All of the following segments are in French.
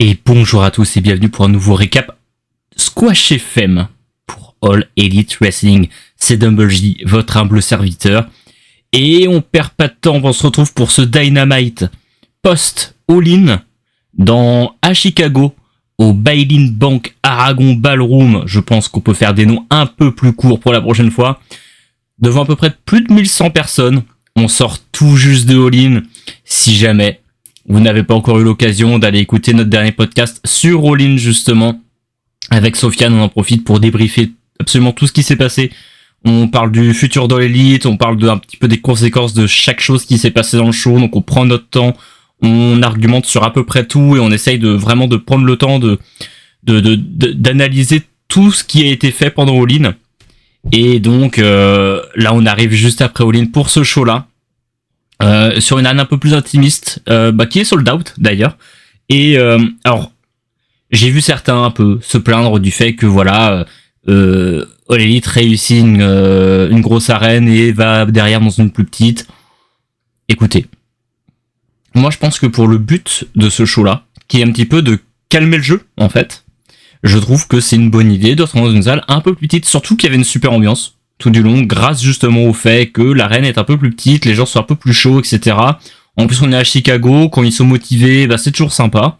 Et bonjour à tous et bienvenue pour un nouveau récap Squash FM pour All Elite Wrestling. C'est Dumble J, votre humble serviteur. Et on perd pas de temps, on se retrouve pour ce Dynamite post All-In à Chicago, au Bailin Bank Aragon Ballroom. Je pense qu'on peut faire des noms un peu plus courts pour la prochaine fois. Devant à peu près plus de 1100 personnes. On sort tout juste de All-In. Si jamais vous n'avez pas encore eu l'occasion d'aller écouter notre dernier podcast sur All-In justement, avec Sofiane, on en profite pour débriefer absolument tout ce qui s'est passé. On parle du futur d'All Elite, on parle un petit peu des conséquences de chaque chose qui s'est passé dans le show, donc on prend notre temps, on argumente sur à peu près tout et on essaye de vraiment de prendre le temps d'analyser tout ce qui a été fait pendant All-In. Et donc là on arrive juste après All-In pour ce show-là. Sur une arène un peu plus intimiste, qui est sold out d'ailleurs. Et alors, j'ai vu certains un peu se plaindre du fait que voilà, All Elite réussit une grosse arène et va derrière dans une plus petite. Écoutez, moi je pense que pour le but de ce show-là, qui est un petit peu de calmer le jeu en fait, je trouve que c'est une bonne idée de rentrer dans une salle un peu plus petite, surtout qu'il y avait une super ambiance tout du long, grâce justement au fait que l'arène est un peu plus petite, les gens sont un peu plus chauds, etc. En plus, on est à Chicago, quand ils sont motivés, c'est toujours sympa.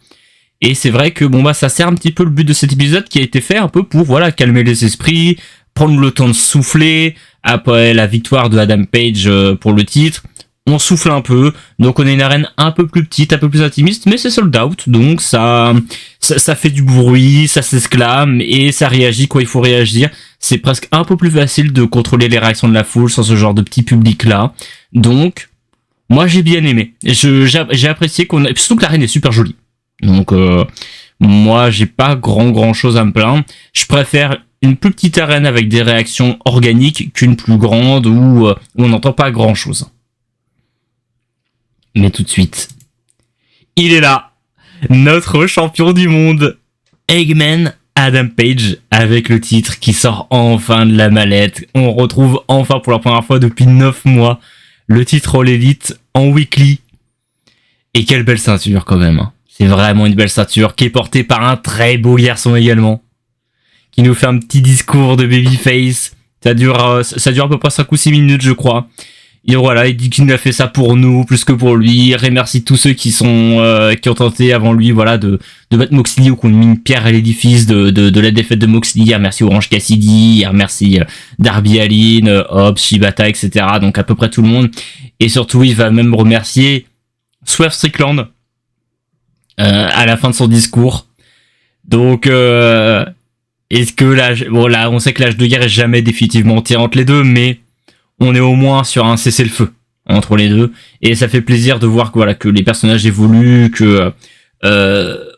Et c'est vrai que ça sert un petit peu le but de cet épisode qui a été fait un peu pour calmer les esprits, prendre le temps de souffler après la victoire de Adam Page pour le titre. On souffle un peu, donc on a une arène un peu plus petite, un peu plus intimiste, mais c'est sold out, donc ça fait du bruit, ça s'exclame et ça réagit quand il faut réagir. C'est presque un peu plus facile de contrôler les réactions de la foule sans ce genre de petit public là. Donc, moi j'ai bien aimé. J'ai apprécié surtout que l'arène est super jolie. Donc, moi j'ai pas grand chose à me plaindre. Je préfère une plus petite arène avec des réactions organiques qu'une plus grande où on n'entend pas grand chose. Mais tout de suite, il est là, notre champion du monde, Eggman Adam Page, avec le titre qui sort enfin de la mallette. On retrouve enfin pour la première fois depuis 9 mois le titre All Elite en weekly. Et quelle belle ceinture quand même. C'est vraiment une belle ceinture qui est portée par un très beau garçon également, qui nous fait un petit discours de babyface. Ça dure à peu près 5 ou 6 minutes je crois. Et voilà, il dit qu'il a fait ça pour nous, plus que pour lui. Il remercie tous ceux qui ont tenté avant lui, de battre Moxley ou qu'on a mis une pierre à l'édifice de la défaite de Moxley. Il remercie Orange Cassidy, il remercie Darby Allin, Hobbs, Shibata, etc. Donc à peu près tout le monde. Et surtout, il va même remercier Swerve Strickland à la fin de son discours. Donc, est-ce que là, on sait que l'âge de guerre est jamais définitivement tiré entre les deux, mais on est au moins sur un cessez-le-feu entre les deux, et ça fait plaisir de voir que les personnages évoluent, que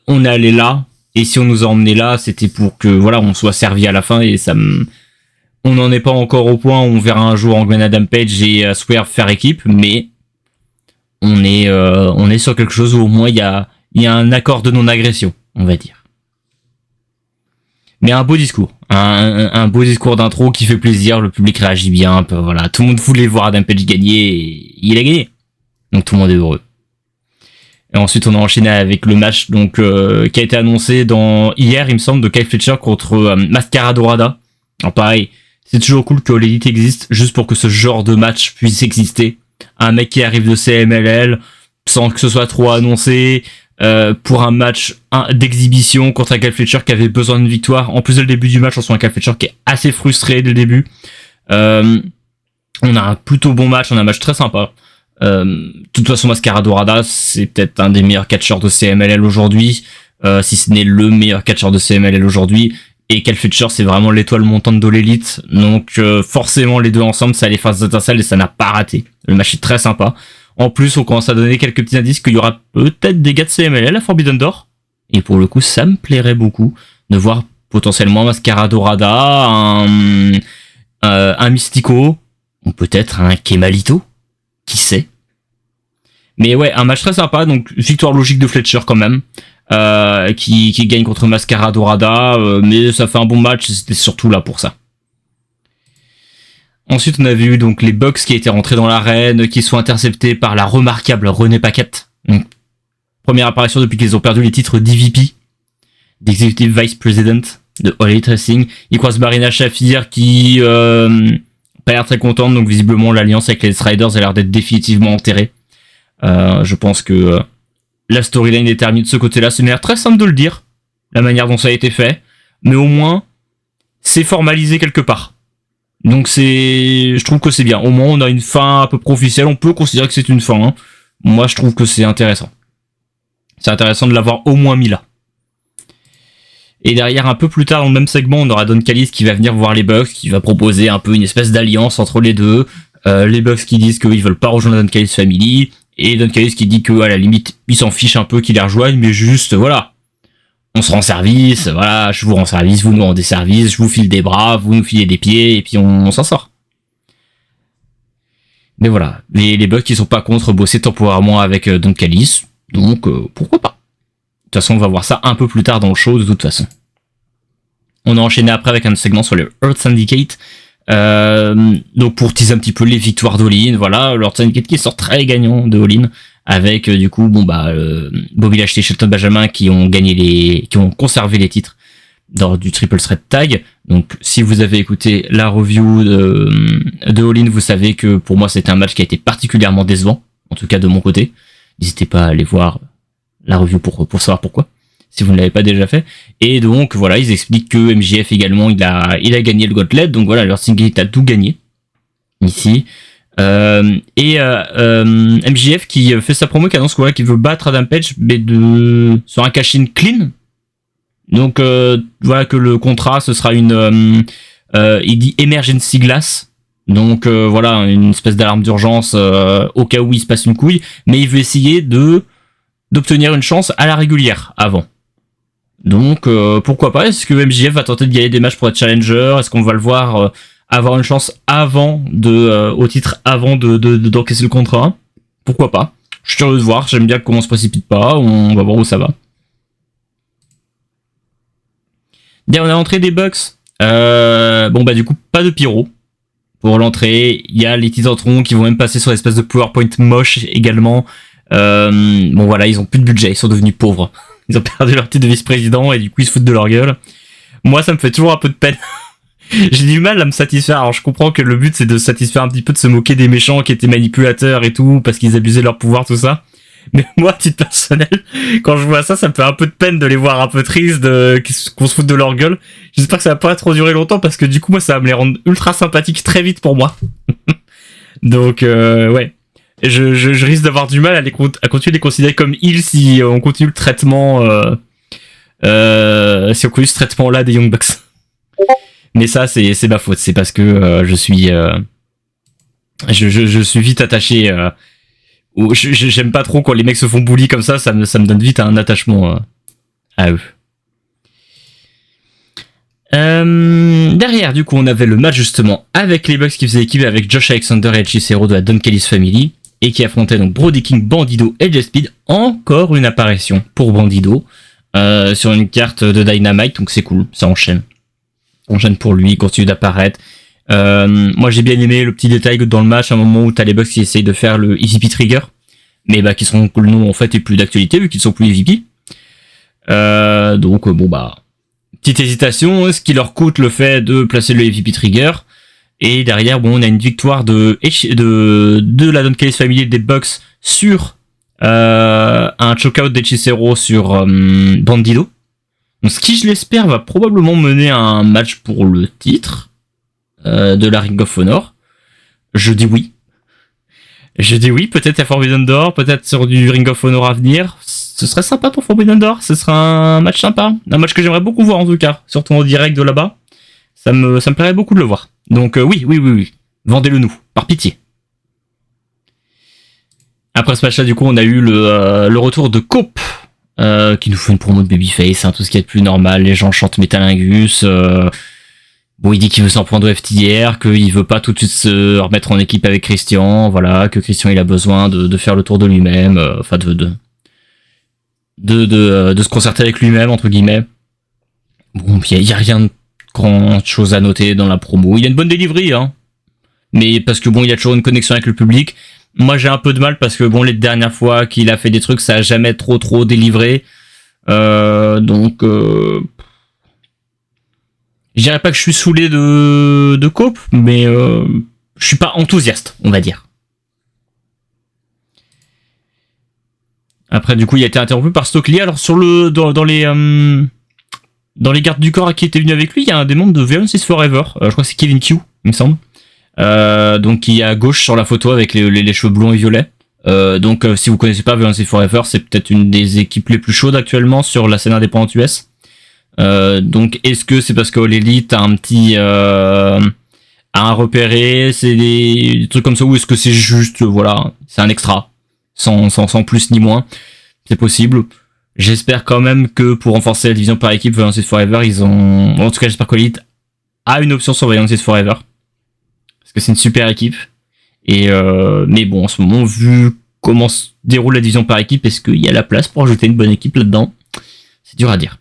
on est allé là, et si on nous a emmené là, c'était pour que on soit servi à la fin, et on n'en est pas encore au point où on verra un jour Hangman Adam Page et Swerve faire équipe, mais on est sur quelque chose où au moins il y a un accord de non-agression, on va dire. Mais un beau discours, un beau discours d'intro qui fait plaisir, le public réagit bien, tout le monde voulait voir Adam Page gagner et il a gagné. Donc tout le monde est heureux. Et ensuite on a enchaîné avec le match qui a été annoncé hier, il me semble, de Kyle Fletcher contre Mascara Dorada. Alors pareil, c'est toujours cool que All Elite existe juste pour que ce genre de match puisse exister. Un mec qui arrive de CMLL sans que ce soit trop annoncé, pour un match d'exhibition contre un Kyle Fletcher qui avait besoin d'une victoire. En plus, dès le début du match, on sent un Kyle Fletcher qui est assez frustré dès le début. On a un plutôt bon match, on a un match très sympa. De toute façon, Mascara Dorada, c'est peut-être un des meilleurs catcheurs de CMLL aujourd'hui, si ce n'est le meilleur catcheur de CMLL aujourd'hui. Et Kyle Fletcher, c'est vraiment l'étoile montante de l'élite. Donc forcément, les deux ensemble, ça allait faire des étincelles et ça n'a pas raté. Le match est très sympa. En plus, on commence à donner quelques petits indices qu'il y aura peut-être des gars de CMLL à Forbidden Door. Et pour le coup, ça me plairait beaucoup de voir potentiellement Mascara Dorada, un Mystico, ou peut-être un Kemalito. Qui sait. Mais ouais, un match très sympa. Donc, victoire logique de Fletcher quand même. Qui gagne contre Mascara Dorada. Mais ça fait un bon match et c'était surtout là pour ça. Ensuite, on a vu donc les Bucks qui étaient rentrés dans l'arène, qui sont interceptés par la remarquable Renee Paquette. Donc, première apparition depuis qu'ils ont perdu les titres d'EVP, d'Executive Vice President de All Elite Wrestling. Ils croisent Marina Shafir qui pas l'air très contente, donc visiblement l'alliance avec les Riders a l'air d'être définitivement enterrée. Je pense que la storyline est terminée de ce côté-là. C'est une manière très simple de le dire, la manière dont ça a été fait, mais au moins c'est formalisé quelque part. Donc je trouve que c'est bien. Au moins on a une fin à peu près officielle, on peut considérer que c'est une fin. Hein. Moi je trouve que c'est intéressant. C'est intéressant de l'avoir au moins mis là. Et derrière, un peu plus tard dans le même segment, on aura Don Callis qui va venir voir les Bucks, qui va proposer un peu une espèce d'alliance entre les deux. Les Bucks qui disent qu'ils veulent pas rejoindre Don Callis Family, et Don Callis qui dit que à la limite, ils s'en fichent un peu qu'ils les rejoignent, mais juste, voilà. On se rend service, voilà, je vous rends service, vous nous rendez service, je vous file des bras, vous nous filez des pieds, et puis on s'en sort. Mais voilà, les Bucks ils sont pas contre bosser temporairement avec Don Callis, donc pourquoi pas. De toute façon, on va voir ça un peu plus tard dans le show, de toute façon. On a enchaîné après avec un segment sur le Earth Syndicate. Donc pour teaser un petit peu les victoires d'All-In, voilà, le Earth Syndicate qui sort très gagnant de All-In, avec du coup, Bobby Lashley et Shelton Benjamin qui ont conservé les titres dans du Triple Threat Tag. Donc si vous avez écouté la review de All-In, vous savez que pour moi c'était un match qui a été particulièrement décevant, en tout cas de mon côté. N'hésitez pas à aller voir la review pour savoir pourquoi, si vous ne l'avez pas déjà fait. Et donc voilà, ils expliquent que MJF également il a gagné le Gauntlet, donc voilà, leur Syndicate a tout gagné ici. MJF qui fait sa promo, qui annonce qu'il veut battre Adam Page, mais sur un cash-in clean. Donc voilà que le contrat ce sera il dit emergency glass. Donc voilà, une espèce d'alarme d'urgence au cas où il se passe une couille, mais il veut essayer d'obtenir une chance à la régulière avant. Donc pourquoi pas, est-ce que MJF va tenter de gagner des matchs pour être challenger, est-ce qu'on va le voir avoir une chance avant au titre avant d'encaisser le contrat? Pourquoi pas, je suis curieux de voir, j'aime bien comment on se précipite pas, on va voir où ça va. Bien, on a l'entrée des Bucks, du coup pas de pyro pour l'entrée, il y a les Titantrons qui vont même passer sur l'espèce de PowerPoint moche également. Voilà, ils ont plus de budget, ils sont devenus pauvres. Ils ont perdu leur titre de vice-président et du coup ils se foutent de leur gueule. Moi ça me fait toujours un peu de peine. J'ai du mal à me satisfaire. Alors je comprends que le but c'est de se satisfaire un petit peu, de se moquer des méchants qui étaient manipulateurs et tout, parce qu'ils abusaient de leur pouvoir, tout ça. Mais moi, à titre personnel, quand je vois ça, ça me fait un peu de peine de les voir un peu tristes, qu'on se foute de leur gueule. J'espère que ça va pas trop durer longtemps, parce que du coup moi ça va me les rendre ultra sympathiques très vite pour moi. Donc ouais. Je risque d'avoir du mal à continuer de les considérer comme heels si on continue le traitement si on continue ce traitement là des Young Bucks. Mais ça c'est ma faute, c'est parce que je suis vite attaché j'aime pas trop quand les mecs se font bully comme ça me donne vite un attachement à eux. Derrière, du coup, on avait le match justement avec les Bucks qui faisaient équipe avec Josh Alexander et El Chisero de la Don Callis Family et qui affrontaient donc Brody King, Bandido et Jet Speed. Encore une apparition pour Bandido sur une carte de Dynamite, donc c'est cool, ça enchaîne. On enchaîne pour lui, il continue d'apparaître. Moi j'ai bien aimé le petit détail dans le match, à un moment où t'as les Bucks qui essayent de faire le EVP Trigger, mais qui sont le nom en fait est plus d'actualité vu qu'ils sont plus EVP. Petite hésitation, ce qui leur coûte le fait de placer le EVP Trigger. Et derrière, on a une victoire de la Don Callis Family des Bucks sur un chokeout d'Hechicero sur Bandido. Donc, ce qui, je l'espère, va probablement mener à un match pour le titre de la Ring of Honor. Je dis oui. Peut-être à Forbidden Door, peut-être sur du Ring of Honor à venir. Ce serait sympa pour Forbidden Door, ce sera un match sympa. Un match que j'aimerais beaucoup voir en tout cas, surtout en direct de là-bas. Ça me plairait beaucoup de le voir. Donc oui. Vendez-le nous, par pitié. Après ce match-là, du coup, on a eu le retour de Cope, qui nous fait une promo de Babyface, tout ce qui est de plus normal. Les gens chantent Metalingus. Il dit qu'il veut s'en prendre au FTR, qu'il veut pas tout de suite se remettre en équipe avec Christian, voilà, que Christian il a besoin de faire le tour de lui-même, de se concerter avec lui-même entre guillemets. Il y a rien de grand chose à noter dans la promo. Il y a une bonne delivery, mais parce que il y a toujours une connexion avec le public. Moi j'ai un peu de mal parce que bon les dernières fois qu'il a fait des trucs ça a jamais trop délivré. Donc je dirais pas que je suis saoulé de Cope, mais je suis pas enthousiaste, on va dire. Après du coup il a été interrompu par Stokely. Alors sur le dans les gardes du corps qui étaient venus avec lui, il y a un des membres de Violence is Forever. Je crois que c'est Kevin Q, il me semble. Donc qui est à gauche sur la photo avec les cheveux blonds et violets. Donc si vous connaissez pas Violence is Forever, c'est peut-être une des équipes les plus chaudes actuellement sur la scène indépendante US. Donc est-ce que c'est parce que All Elite a un petit a un repéré, c'est des trucs comme ça, ou est-ce que c'est juste voilà, c'est un extra sans plus ni moins. C'est possible. J'espère quand même que pour renforcer la division par équipe Violence is Forever, ils ont, en tout cas j'espère qu'All Elite a une option sur Violence is Forever parce que c'est une super équipe. Et mais bon, en ce moment, vu comment se déroule la division par équipe, est-ce qu'il y a la place pour ajouter une bonne équipe là-dedans? C'est dur à dire.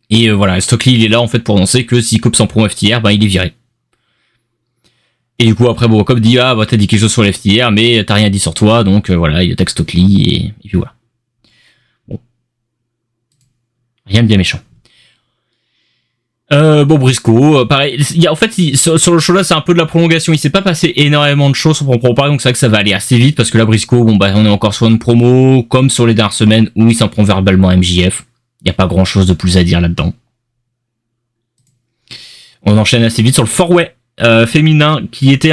Et voilà, Stokely il est là en fait pour annoncer que si Cope s'en prend au FTR, il est viré. Et du coup après bon, Cope dit ah t'as dit quelque chose sur le FTR, mais t'as rien dit sur toi, donc voilà, il attaque Stokely et puis voilà. Bon, rien de bien méchant. Bon, Briscoe, pareil. En fait, sur le show là, c'est un peu de la prolongation. Il s'est pas passé énormément de choses pour comparer, donc c'est vrai que ça va aller assez vite parce que là, Briscoe, on est encore sur une promo, comme sur les dernières semaines où il s'en prend verbalement à MJF. Il y a pas grand chose de plus à dire là-dedans. On enchaîne assez vite sur le four-way féminin qui était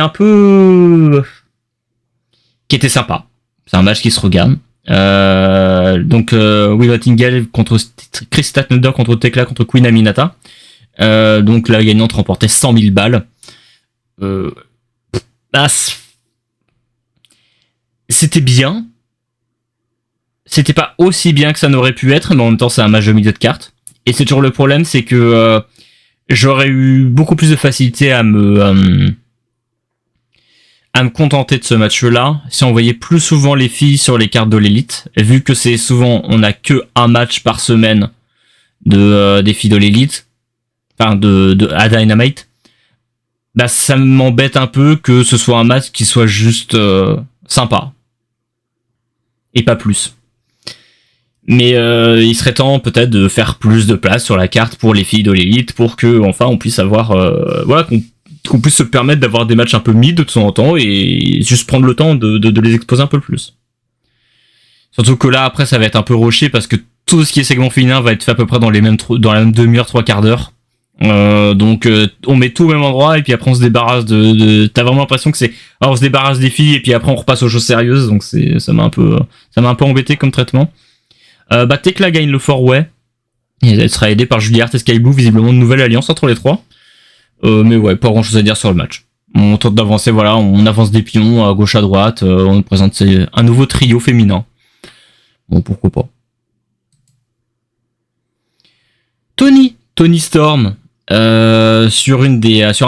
qui était sympa. C'est un match qui se regarde. Donc Will Nottingham contre Chris Statlander contre Tekla contre Queen Aminata. Donc la gagnante remportait 100 000 balles. C'était bien. C'était pas aussi bien que ça n'aurait pu être, mais en même temps c'est un match de milieu de carte. Et c'est toujours le problème, c'est que j'aurais eu beaucoup plus de facilité à me contenter de ce match-là si on voyait plus souvent les filles sur les cartes de l'élite, vu que c'est souvent on a que un match par semaine des filles de l'élite, enfin à Dynamite. Ça m'embête un peu que ce soit un match qui soit juste sympa et pas plus. Mais il serait temps peut-être de faire plus de place sur la carte pour les filles de l'élite pour que enfin on puisse avoir qu'on puisse se permettre d'avoir des matchs un peu mid de temps en temps et juste prendre le temps de les exposer un peu plus. Surtout que là après ça va être un peu rushé parce que tout ce qui est segment féminin va être fait à peu près dans la même demi-heure, 3/4 d'heure. Donc on met tout au même endroit et puis après on se débarrasse t'as vraiment l'impression que c'est on se débarrasse des filles et puis après on repasse aux choses sérieuses, donc ça m'a un peu embêté comme traitement. Tekla gagne le four-way et elle sera aidée par Julie Hart et Sky Blue, visiblement une nouvelle alliance entre les trois. Mais ouais, pas grand chose à dire sur le match. On tente d'avancer, voilà, on avance des pions à gauche à droite, on nous présente un nouveau trio féminin. Bon, pourquoi pas. Tony Storm sur un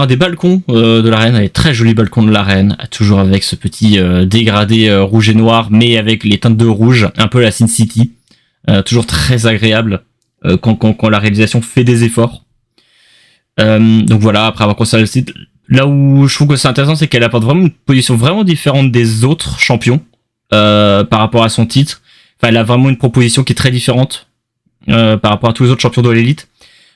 des balcons de l'arène, un très joli balcon de l'arène, toujours avec ce petit dégradé rouge et noir, mais avec les teintes de rouge, un peu la Sin City. Toujours très agréable quand la réalisation fait des efforts. Donc voilà, après avoir constaté le site, là où je trouve que c'est intéressant, c'est qu'elle apporte vraiment une position vraiment différente des autres champions par rapport à son titre. Enfin, elle a vraiment une proposition qui est très différente par rapport à tous les autres champions de l'élite.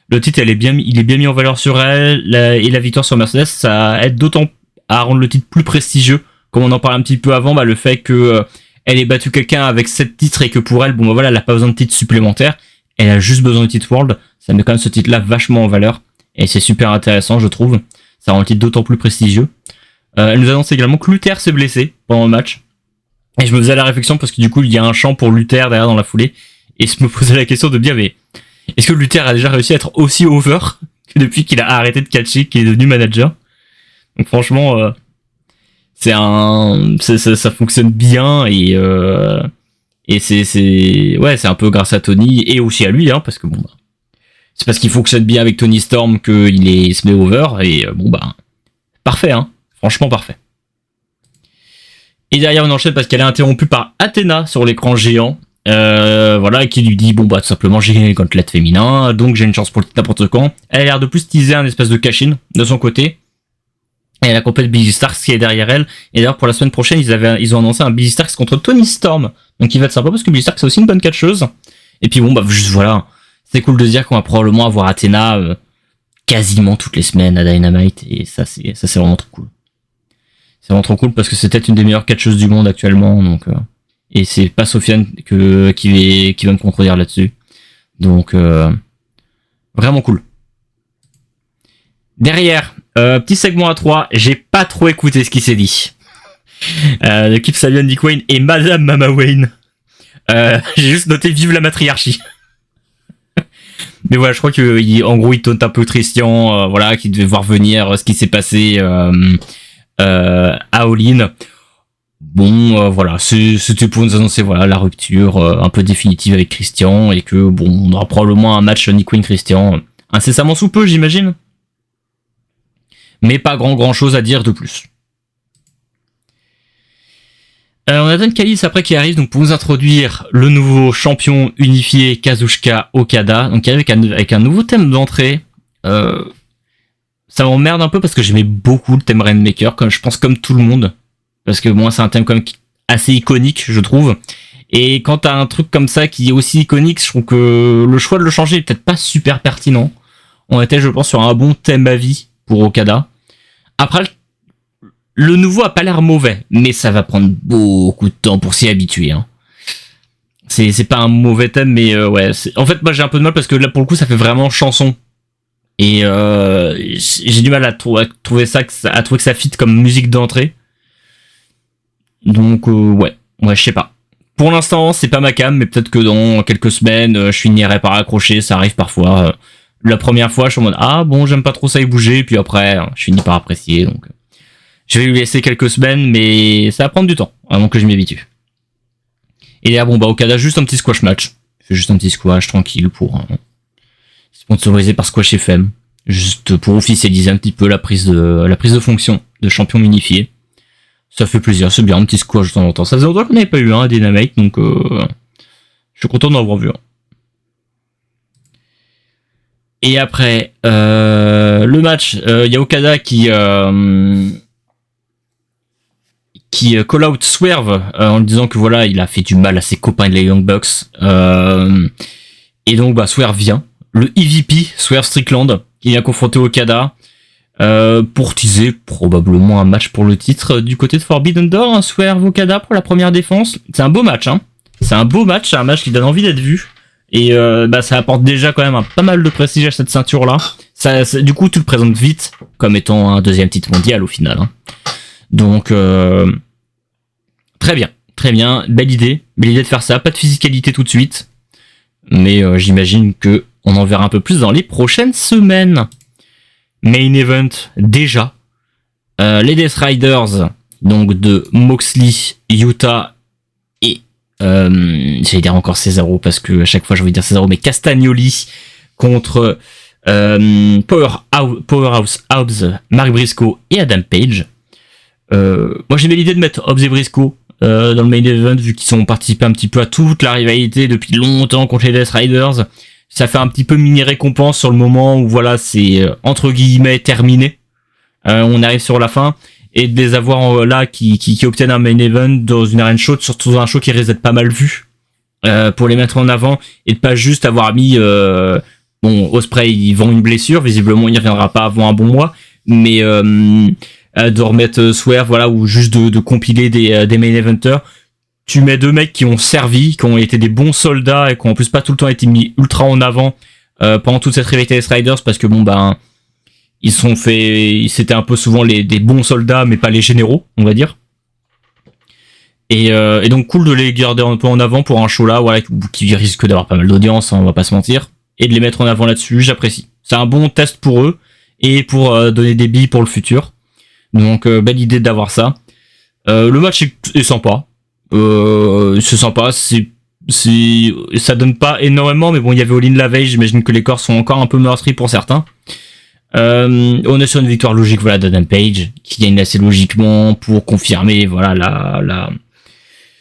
Le titre, il est bien mis en valeur sur elle, et la victoire sur Mercedes, ça aide d'autant à rendre le titre plus prestigieux. Comme on en parlait un petit peu avant, le fait que elle ait battu quelqu'un avec 7 titres et que pour elle, elle a pas besoin de titre supplémentaire, elle a juste besoin de titre World. Ça met quand même ce titre-là vachement en valeur. Et c'est super intéressant, je trouve. Ça rend le titre d'autant plus prestigieux. Elle nous annonce également que Luther s'est blessé pendant le match. Et je me faisais la réflexion parce que du coup, il y a un chant pour Luther derrière dans la foulée. Et je me posais la question de me dire, mais est-ce que Luther a déjà réussi à être aussi over que depuis qu'il a arrêté de catcher, qu'il est devenu manager? Donc franchement, ça fonctionne bien et c'est un peu grâce à Tony et aussi à lui, parce que c'est parce qu'il fonctionne bien avec Tony Storm qu'il se met over et parfait, franchement parfait. Et derrière on enchaîne parce qu'elle est interrompue par Athena sur l'écran géant, qui lui dit tout simplement j'ai gagné le gauntlet féminin, donc j'ai une chance pour le titre n'importe quand. Elle a l'air de plus teaser un espèce de cash-in de son côté. Et la compète Billy Starks qui est derrière elle. Et d'ailleurs, pour la semaine prochaine, ils ont annoncé un Billy Starks contre Tony Storm. Donc, il va être sympa parce que Billy Starks c'est aussi une bonne catcheuse. Et puis bon, bah, juste voilà. C'est cool de dire qu'on va probablement avoir Athena, quasiment toutes les semaines à Dynamite. Et ça, c'est vraiment trop cool. C'est vraiment trop cool parce que c'est peut-être une des meilleures catcheuses du monde actuellement. Donc, et c'est pas Sofiane qui va me contredire là-dessus. Donc, vraiment cool. Derrière, petit segment à 3, j'ai pas trop écouté ce qui s'est dit. L'équipe Sabian Dick Wayne et Madame Mama Wayne. J'ai juste noté vive la matriarchie. Mais voilà, je crois que en gros il taunte un peu Christian, voilà, qui devait voir venir ce qui s'est passé à All In. Bon, voilà, c'était pour nous annoncer voilà la rupture un peu définitive avec Christian et que bon, on aura probablement un match Nick Wayne Christian incessamment sous peu, j'imagine. Mais pas grand chose à dire de plus. On a Don Callis après qui arrive donc pour nous introduire le nouveau champion unifié Kazuchika Okada, donc avec un nouveau thème d'entrée. Ça m'emmerde un peu parce que j'aimais beaucoup le thème Rainmaker, comme je pense comme tout le monde, parce que moi c'est un thème quand même assez iconique je trouve. Et quand t'as un truc comme ça qui est aussi iconique, je trouve que le choix de le changer est peut-être pas super pertinent. On était, je pense, sur un bon thème à vie pour Okada. Après, le nouveau a pas l'air mauvais, mais ça va prendre beaucoup de temps pour s'y habituer. Hein. C'est pas un mauvais thème, mais ouais. En fait, moi j'ai un peu de mal parce que là, pour le coup, ça fait vraiment chanson. Et j'ai du mal à trouver que ça fit comme musique d'entrée. Donc ouais, je sais pas. Pour l'instant, c'est pas ma cam, mais peut-être que dans quelques semaines, je finirai par accrocher. Ça arrive parfois. La première fois, je suis en mode ah bon, j'aime pas trop ça y bouger, puis après, je finis par apprécier. Donc, je vais lui laisser quelques semaines, mais ça va prendre du temps avant que je m'y habitue. Et là, bon bah Okada, juste un petit squash match. Il fait juste un petit squash tranquille pour sponsorisé par Squash FM, juste pour officialiser un petit peu la prise de fonction de champion unifié. Ça fait plaisir, c'est bien un petit squash de temps en temps. Ça faisait longtemps qu'on n'avait pas eu un Dynamite, donc je suis content d'en avoir vu un. Et après, le match, y a Okada qui call out Swerve en lui disant que voilà, il a fait du mal à ses copains de les Young Bucks. Et donc, bah, Swerve vient. Le EVP, Swerve Strickland, qui vient confronter Okada pour teaser probablement un match pour le titre du côté de Forbidden Door. Hein, Swerve Okada pour la première défense. C'est un beau match, hein. C'est un beau match, c'est un match qui donne envie d'être vu. Et bah ça apporte déjà quand même pas mal de prestige à cette ceinture là. Du coup tu le présentes vite comme étant un deuxième titre mondial au final. Hein. Donc très bien, belle idée de faire ça. Pas de physicalité tout de suite, mais j'imagine que on en verra un peu plus dans les prochaines semaines. Main event déjà. Les Death Riders donc de Moxley, Yuta et j'allais dire encore Cesaro parce que à chaque fois j'ai envie de dire Cesaro, mais Castagnoli contre Powerhouse Hobbs, Mark Briscoe et Adam Page. Moi j'aimais l'idée de mettre Hobbs et Briscoe dans le main event vu qu'ils ont participé un petit peu à toute la rivalité depuis longtemps contre les Death Riders. Ça fait un petit peu mini récompense sur le moment où voilà c'est entre guillemets terminé. On arrive sur la fin. Et de les avoir là qui obtiennent un main event dans une arène chaude, surtout dans un show qui risque d'être pas mal vu, pour les mettre en avant et de pas juste avoir mis bon Ospreay il vend une blessure, visiblement il reviendra pas avant un bon mois, mais de remettre Swerve voilà, ou juste de compiler des main eventers. Tu mets deux mecs qui ont servi, qui ont été des bons soldats et qui ont en plus pas tout le temps été mis ultra en avant pendant toute cette rivalité des Riders parce que bon ben c'était un peu souvent des bons soldats, mais pas les généraux, on va dire. Et donc cool de les garder un peu en avant pour un show là, voilà, qui risque d'avoir pas mal d'audience, hein, on va pas se mentir, et de les mettre en avant là-dessus, j'apprécie. C'est un bon test pour eux et pour donner des billes pour le futur. Donc belle idée d'avoir ça. Le match est sympa. C'est sympa, ça donne pas énormément, mais bon, il y avait All In la veille, j'imagine que les corps sont encore un peu meurtris pour certains. On est sur une victoire logique voilà d'Adam Page qui gagne assez logiquement pour confirmer voilà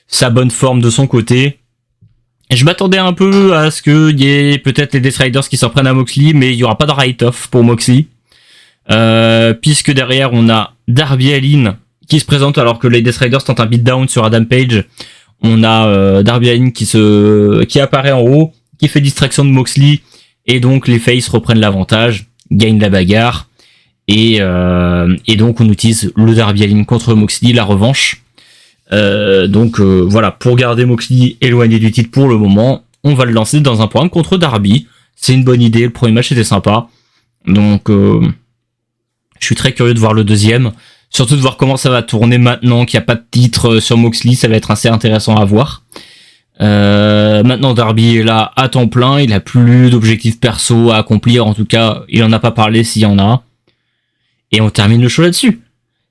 sa bonne forme de son côté. Je m'attendais un peu à ce qu'il y ait peut-être les Death Riders qui s'en prennent à Moxley, mais il y aura pas de write-off pour Moxley puisque derrière on a Darby Allin qui se présente alors que les Death Riders tentent un beatdown sur Adam Page. On a Darby Allin qui apparaît en haut, qui fait distraction de Moxley, et donc les Faces reprennent l'avantage, gagnent la bagarre, et donc on utilise le Darby Allin contre Moxley, la revanche. Voilà, pour garder Moxley éloigné du titre pour le moment, on va le lancer dans un programme contre Darby. C'est une bonne idée, le premier match était sympa, donc je suis très curieux de voir le deuxième. Surtout de voir comment ça va tourner maintenant qu'il n'y a pas de titre sur Moxley, ça va être assez intéressant à voir. Maintenant Darby est là à temps plein, il a plus d'objectifs perso à accomplir, en tout cas il en a pas parlé s'il y en a. Et on termine le show là-dessus.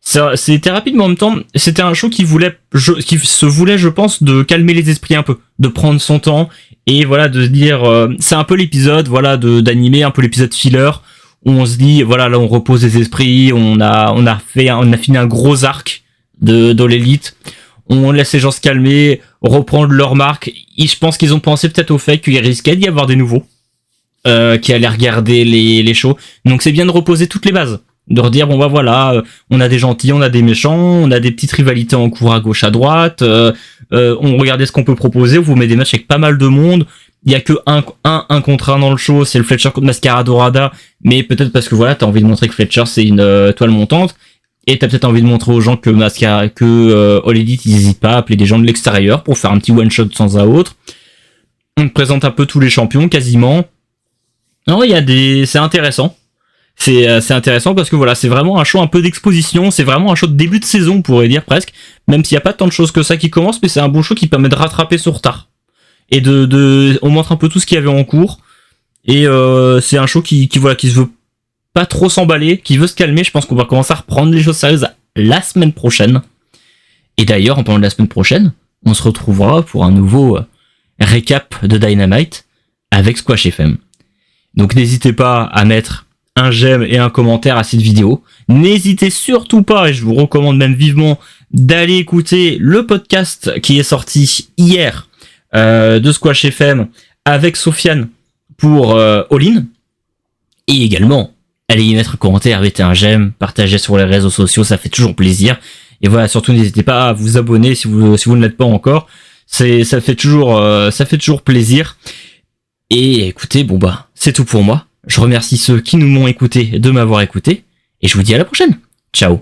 C'était rapide, mais en même temps c'était un show qui se voulait, je pense, de calmer les esprits un peu, de prendre son temps et voilà, de se dire c'est un peu l'épisode, voilà, d'animer un peu l'épisode filler. Où on se dit, voilà, là on repose les esprits, on a fini un gros arc de l'élite, on laisse les gens se calmer, reprendre leur marque. Et je pense qu'ils ont pensé peut-être au fait qu'il risquait d'y avoir des nouveaux qui allaient regarder les shows. Donc c'est bien de reposer toutes les bases, de redire bon bah voilà, on a des gentils, on a des méchants, on a des petites rivalités en cours à gauche à droite, on regardait ce qu'on peut proposer, on vous met des matchs avec pas mal de monde. Il y a que un contre un dans le show, c'est le Fletcher contre Mascara Dorada, mais peut-être parce que voilà, t'as envie de montrer que Fletcher c'est une toile montante, et t'as peut-être envie de montrer aux gens que All Elite, ils hésitent pas à appeler des gens de l'extérieur pour faire un petit one shot de temps à autre. On te présente un peu tous les champions, quasiment. Non, c'est intéressant. C'est intéressant parce que voilà, c'est vraiment un show un peu d'exposition, c'est vraiment un show de début de saison, on pourrait dire presque, même s'il y a pas tant de choses que ça qui commencent, mais c'est un bon show qui permet de rattraper ce retard. Et on montre un peu tout ce qu'il y avait en cours, et c'est un show qui se veut pas trop s'emballer, qui veut se calmer. Je pense qu'on va commencer à reprendre les choses sérieuses la semaine prochaine. Et d'ailleurs, en parlant de la semaine prochaine, on se retrouvera pour un nouveau récap de Dynamite avec Squash FM. Donc n'hésitez pas à mettre un j'aime et un commentaire à cette vidéo. N'hésitez surtout pas, et je vous recommande même vivement, d'aller écouter le podcast qui est sorti hier de Squash FM avec Sofiane pour All In, et également allez y mettre un commentaire, mettez un j'aime, partagez sur les réseaux sociaux, ça fait toujours plaisir. Et voilà, surtout n'hésitez pas à vous abonner si vous ne l'êtes pas encore, ça fait toujours plaisir. Et écoutez, bon bah c'est tout pour moi. Je remercie ceux qui nous m'ont écouté de m'avoir écouté, et je vous dis à la prochaine. Ciao.